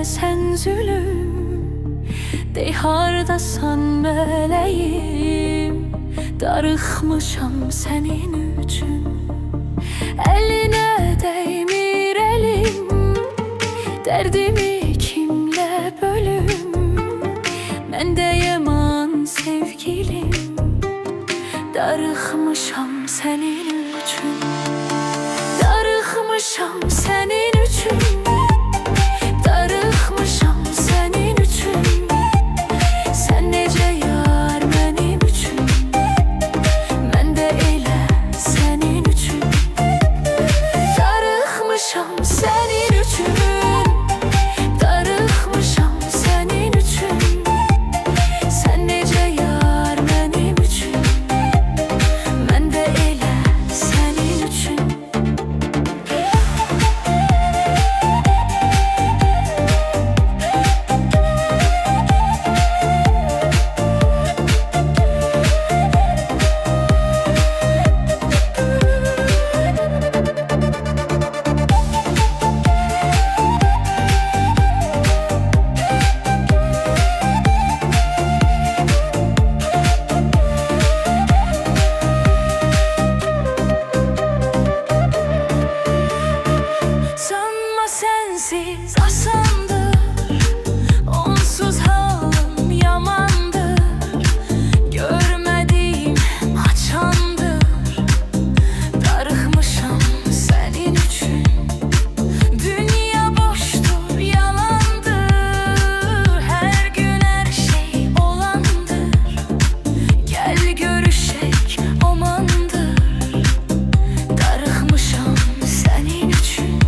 Sen zulüm dey hardasan meleğim, darıxmışam senin üçün. Eline değmir elim, derdimi kimle bölüm? Ben de yaman sevgilim, darıxmışam senin üçün. Darıxmışam senin üçün. Darıxmışam senin üçün. Sen necə yar mənim üçün, mən də elə sənin üçün. Darıxmışam sənin üçün. Darıxmışam sənin üçün. Sen necə yar mənim üçün, mən də elə sənin üçün. Sensiz asandır, onsuz halım yamandır. Görmediğim açandır, darıxmışam senin üçün. Dünya boştur, yalandır, her gün her şey olandır. Gel görüşek omandır, darıxmışam senin üçün.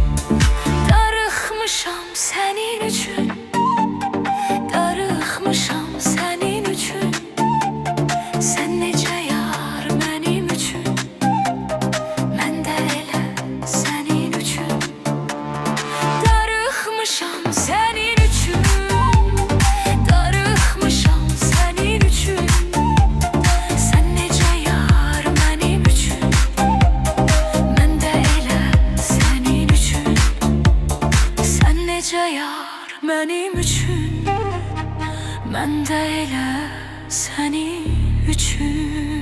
Darıxmışam sənin üçün. Darıxmışam sənin üçün. Sən necə yar mənim üçün, mən də elə sənin üçün. Darıxmışam sənin üçün. Darıxmışam sənin üçün. Sən necə yar mənim üçün, mən də elə sənin üçün. Sen necə yar mənim üçün, mən də elə sənin üçün.